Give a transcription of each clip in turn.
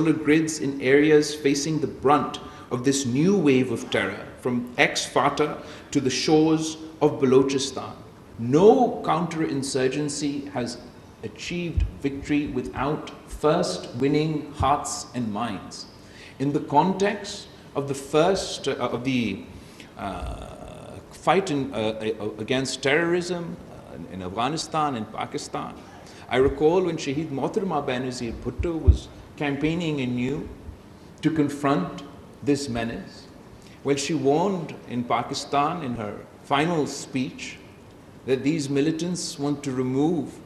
solar grids in areas facing the brunt of this new wave of terror, from ex-Fatah to the shores of Balochistan. No counterinsurgency has achieved victory without first winning hearts and minds. In the context of the first fight against terrorism in Afghanistan and Pakistan, I recall when Shaheed Mohtarma Benazir Bhutto was campaigning anew to confront this menace. Well, she warned in Pakistan in her final speech that these militants want to remove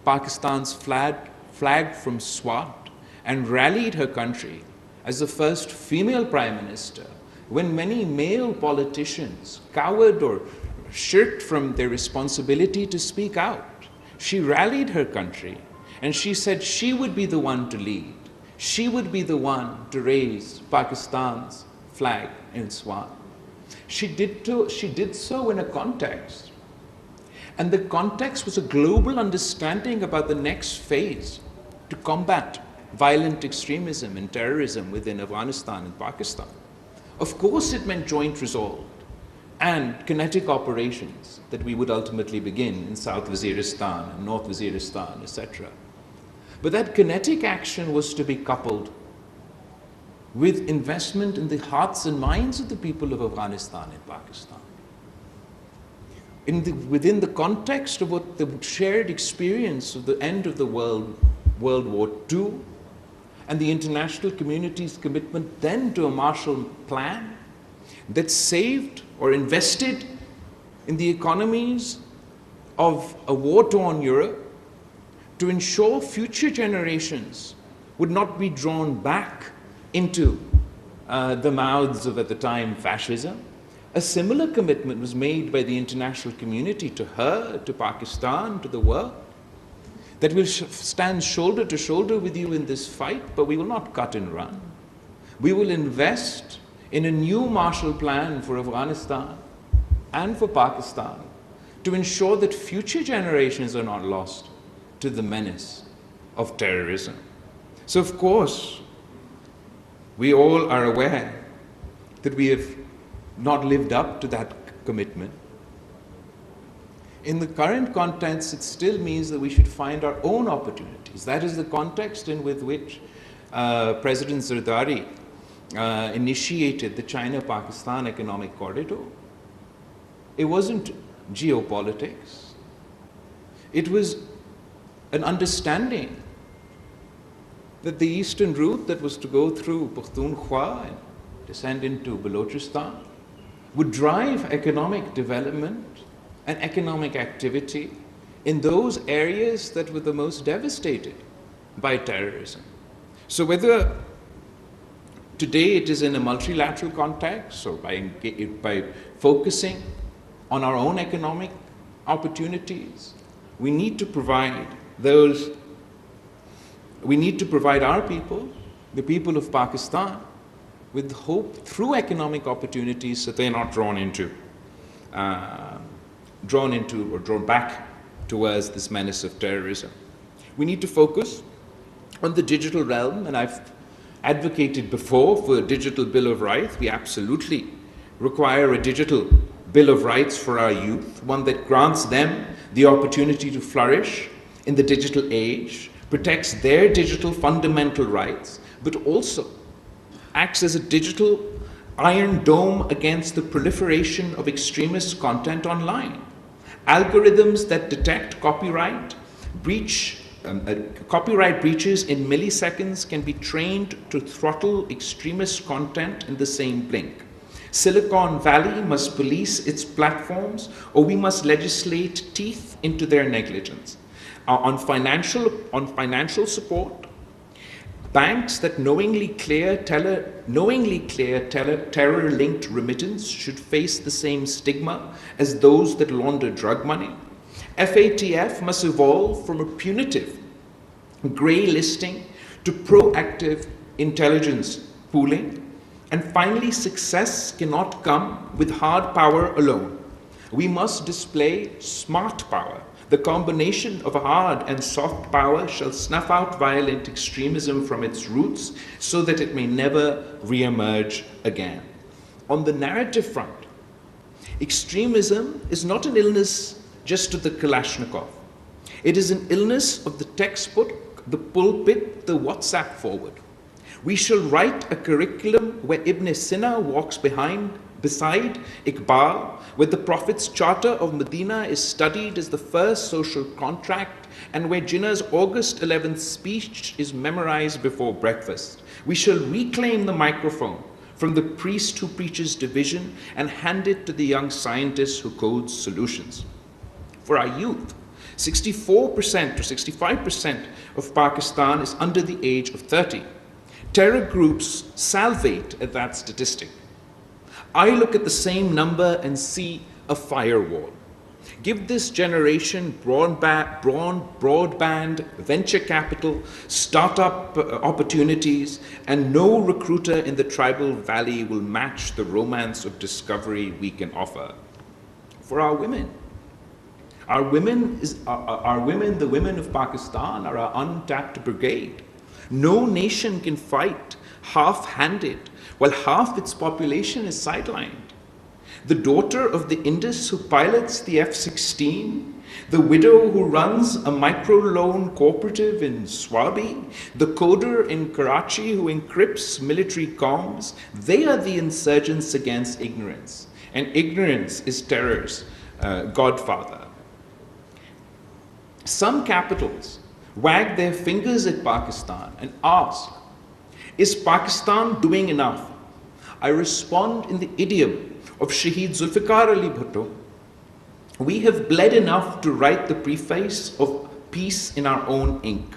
Pakistan's flag from SWAT, and rallied her country as the first female prime minister when many male politicians cowered or shirked from their responsibility to speak out. She rallied her country and she said she would be the one to lead. She would be the one to raise Pakistan's flag in SWAT. She did so in a context. And the context was a global understanding about the next phase to combat violent extremism and terrorism within Afghanistan and Pakistan. Of course, it meant joint resolve and kinetic operations that we would ultimately begin in South Waziristan and North Waziristan, etc. But that kinetic action was to be coupled with investment in the hearts and minds of the people of Afghanistan and Pakistan. Within the context of what the shared experience of the end of the World War II and the international community's commitment then to a Marshall Plan that saved or invested in the economies of a war-torn Europe to ensure future generations would not be drawn back into the mouths of, at the time, fascism. A similar commitment was made by the international community to her, to Pakistan, to the world, that we'll stand shoulder to shoulder with you in this fight, but we will not cut and run. We will invest in a new Marshall Plan for Afghanistan and for Pakistan to ensure that future generations are not lost to the menace of terrorism. So, of course, we all are aware that we have not lived up to that commitment. In the current context, it still means that we should find our own opportunities. That is the context in with which President Zardari initiated the China-Pakistan Economic Corridor. It wasn't geopolitics. It was an understanding that the eastern route that was to go through Pakhtunkhwa and descend into Balochistan would drive economic development and economic activity in those areas that were the most devastated by terrorism. So whether today it is in a multilateral context or by focusing on our own economic opportunities, we need to provide our people, the people of Pakistan, with hope through economic opportunities so they're not drawn back towards this menace of terrorism. We need to focus on the digital realm, and I've advocated before for a digital Bill of Rights. We absolutely require a digital Bill of Rights for our youth, one that grants them the opportunity to flourish in the digital age, protects their digital fundamental rights, but also acts as a digital iron dome against the proliferation of extremist content online. Algorithms that detect copyright breaches in milliseconds can be trained to throttle extremist content in the same blink. Silicon Valley must police its platforms, or we must legislate teeth into their negligence. On financial support, banks that knowingly clear terror-linked remittance should face the same stigma as those that launder drug money. FATF must evolve from a punitive grey listing to proactive intelligence pooling. And finally, success cannot come with hard power alone. We must display smart power The combination of hard and soft power shall snuff out violent extremism from its roots so that it may never re-emerge again. On the narrative front, extremism is not an illness just of the Kalashnikov. It is an illness of the textbook, the pulpit, the WhatsApp forward. We shall write a curriculum where Ibn Sina walks beside Iqbal, where the Prophet's Charter of Medina is studied as the first social contract, and where Jinnah's August 11th speech is memorized before breakfast. We shall reclaim the microphone from the priest who preaches division and hand it to the young scientist who codes solutions. For our youth, 64% or 65% of Pakistan is under the age of 30. Terror groups salivate at that statistic. I look at the same number and see a firewall. Give this generation broadband, venture capital, startup opportunities, and no recruiter in the tribal valley will match the romance of discovery we can offer. For our women, the women of Pakistan are our untapped brigade. No nation can fight half-handed while half its population is sidelined. The daughter of the Indus who pilots the F-16, the widow who runs a microloan cooperative in Swabi, the coder in Karachi who encrypts military comms, they are the insurgents against ignorance. And ignorance is terror's godfather. Some capitals wag their fingers at Pakistan and ask, is Pakistan doing enough? I respond in the idiom of Shaheed Zulfikar Ali Bhutto. We have bled enough to write the preface of peace in our own ink.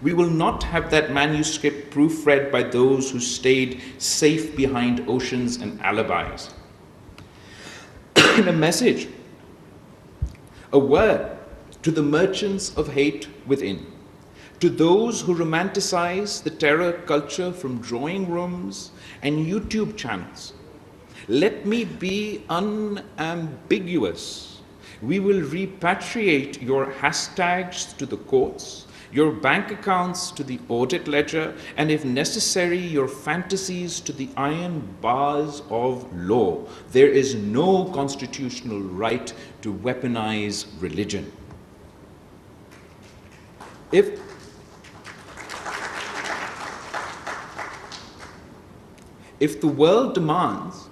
We will not have that manuscript proofread by those who stayed safe behind oceans and alibis. In a message, a word to the merchants of hate within, to those who romanticize the terror culture from drawing rooms and YouTube channels. Let me be unambiguous. We will repatriate your hashtags to the courts, your bank accounts to the audit ledger, and if necessary, your fantasies to the iron bars of law. There is no constitutional right to weaponize religion. If the world demands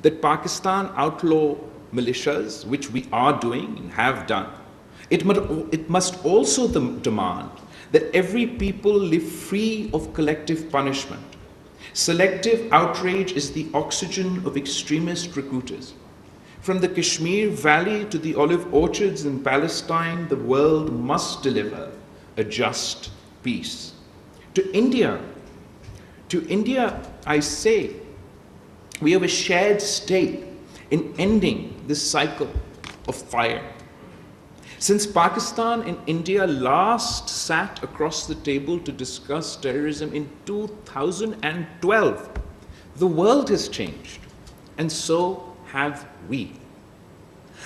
that Pakistan outlaw militias, which we are doing and have done, it must also demand that every people live free of collective punishment. Selective outrage is the oxygen of extremist recruiters. From the Kashmir Valley to the olive orchards in Palestine, the world must deliver a just peace. To India, I say, we have a shared stake in ending this cycle of fire. Since Pakistan and India last sat across the table to discuss terrorism in 2012, the world has changed, and so have we.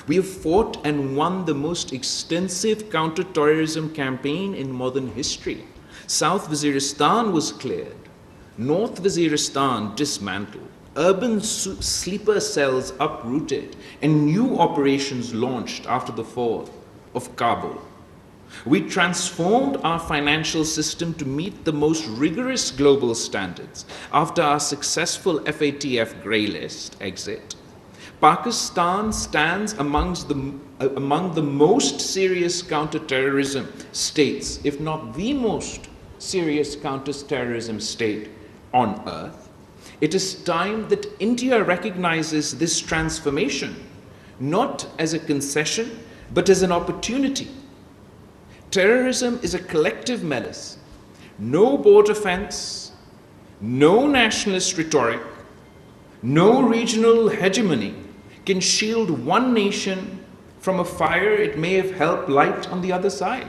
We have fought and won the most extensive counter-terrorism campaign in modern history. South Waziristan was cleared, North Waziristan dismantled, urban sleeper cells uprooted, and new operations launched after the fall of Kabul. We transformed our financial system to meet the most rigorous global standards after our successful FATF grey list exit. Pakistan stands among the most serious counter-terrorism states, if not the most serious counter-terrorism state on earth. It is time that India recognizes this transformation, not as a concession, but as an opportunity. Terrorism is a collective menace. No border fence, no nationalist rhetoric, no regional hegemony can shield one nation from a fire it may have helped light on the other side.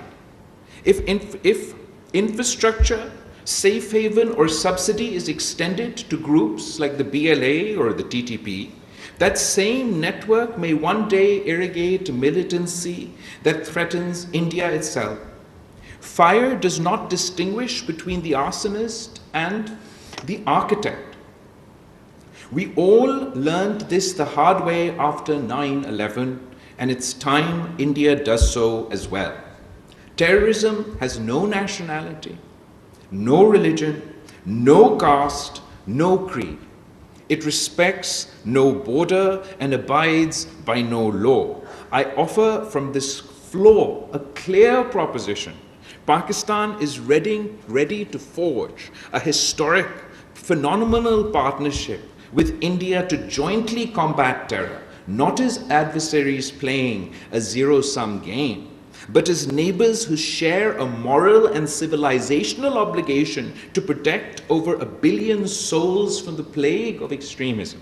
If infrastructure, safe haven, or subsidy is extended to groups like the BLA or the TTP, That same network may one day irrigate militancy that threatens India itself. Fire does not distinguish between the arsonist and the architect. We all learned this the hard way after 9/11, and it's time India does so as well. Terrorism has no nationality, no religion, no caste, no creed. It respects no border and abides by no law. I offer from this floor a clear proposition. Pakistan is ready to forge a historic, phenomenal partnership with India to jointly combat terror, not as adversaries playing a zero-sum game, but as neighbors who share a moral and civilizational obligation to protect over 1 billion souls from the plague of extremism.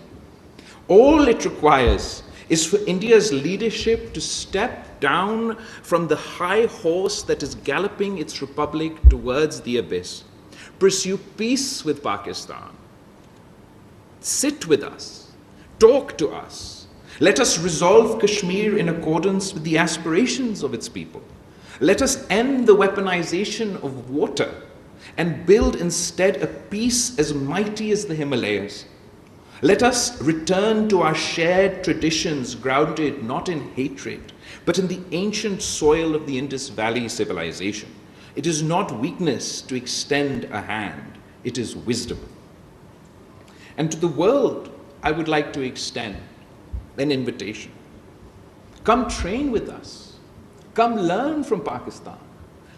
All it requires is for India's leadership to step down from the high horse that is galloping its republic towards the abyss, pursue peace with Pakistan, sit with us, talk to us. Let us resolve Kashmir in accordance with the aspirations of its people. Let us end the weaponization of water and build instead a peace as mighty as the Himalayas. Let us return to our shared traditions grounded not in hatred, but in the ancient soil of the Indus Valley civilization. It is not weakness to extend a hand, it is wisdom. And to the world, I would like to extend an invitation. Come train with us. Come learn from Pakistan.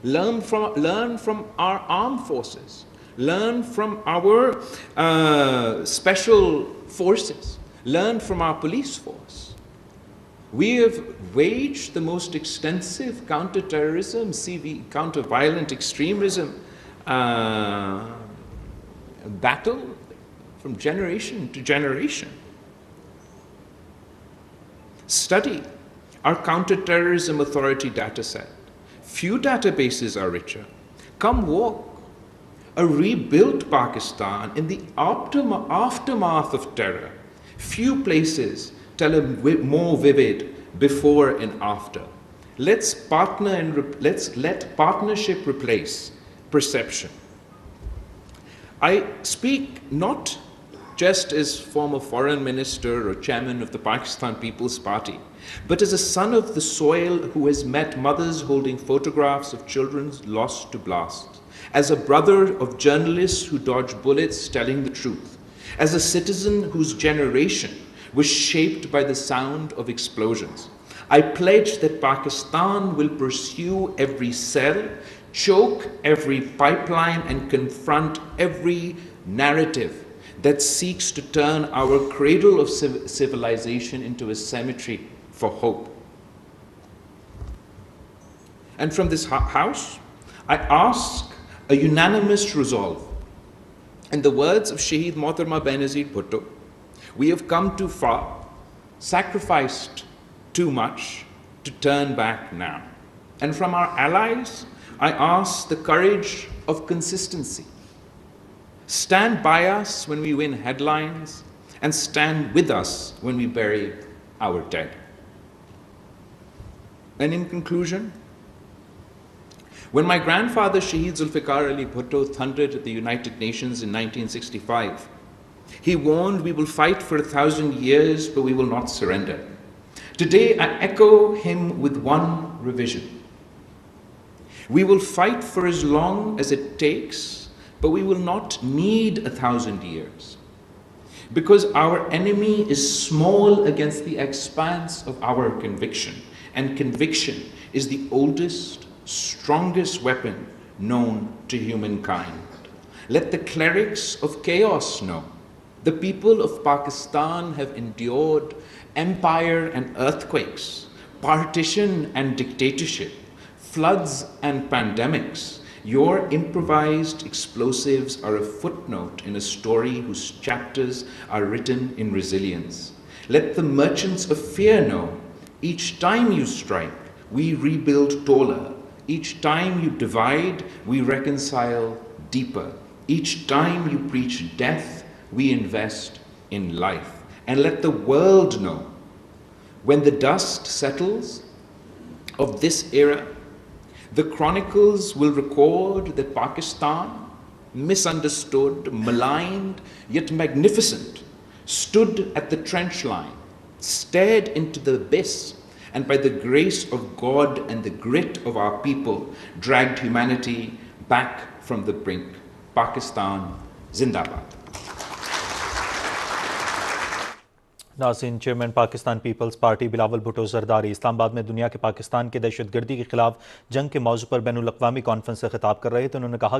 Learn from our armed forces. Learn from our special forces. Learn from our police force. We have waged the most extensive counter-terrorism, counter-violent extremism battle from generation to generation. Study our counter-terrorism authority dataset. Few databases are richer. Come walk a rebuilt Pakistan in the aftermath of terror. Few places tell a more vivid before and after. Let's partner and let partnership replace perception. I speak not just as former foreign minister or chairman of the Pakistan People's Party, but as a son of the soil who has met mothers holding photographs of children lost to blasts, as a brother of journalists who dodge bullets telling the truth, as a citizen whose generation was shaped by the sound of explosions. I pledge that Pakistan will pursue every cell, choke every pipeline, and confront every narrative that seeks to turn our cradle of civilization into a cemetery for hope. And from this house, I ask a unanimous resolve. In the words of Shaheed Mohtarma Benazir Bhutto, we have come too far, sacrificed too much to turn back now. And from our allies, I ask the courage of consistency. Stand by us when we win headlines, and stand with us when we bury our dead. And in conclusion, when my grandfather Shaheed Zulfikar Ali Bhutto thundered at the United Nations in 1965, he warned, "We will fight for 1,000 years, but we will not surrender." Today, I echo him with one revision. We will fight for as long as it takes, but we will not need 1,000 years, because our enemy is small against the expanse of our conviction, and conviction is the oldest, strongest weapon known to humankind. Let the clerics of chaos know. The people of Pakistan have endured empire and earthquakes, partition and dictatorship, floods and pandemics. Your improvised explosives are a footnote in a story whose chapters are written in resilience. Let the merchants of fear know, each time you strike, we rebuild taller. Each time you divide, we reconcile deeper. Each time you preach death, we invest in life. and let the world know. When the dust settles of this era, the chronicles will record that Pakistan, misunderstood, maligned, yet magnificent, stood at the trench line, stared into the abyss, and by the grace of God and the grit of our people, dragged humanity back from the brink. Pakistan, Zindabad. नाज़रीन, chairman Pakistan Peoples Party Bilawal Bhutto Zardari Islamabad में दुनिया के पाकिस्तान के दहशतगर्दी के खिलाफ जंग के मौजू पर बैनुल अक़वामी कॉन्फ्रेंस से खिताब कर रहे थे। उन्होंने कहा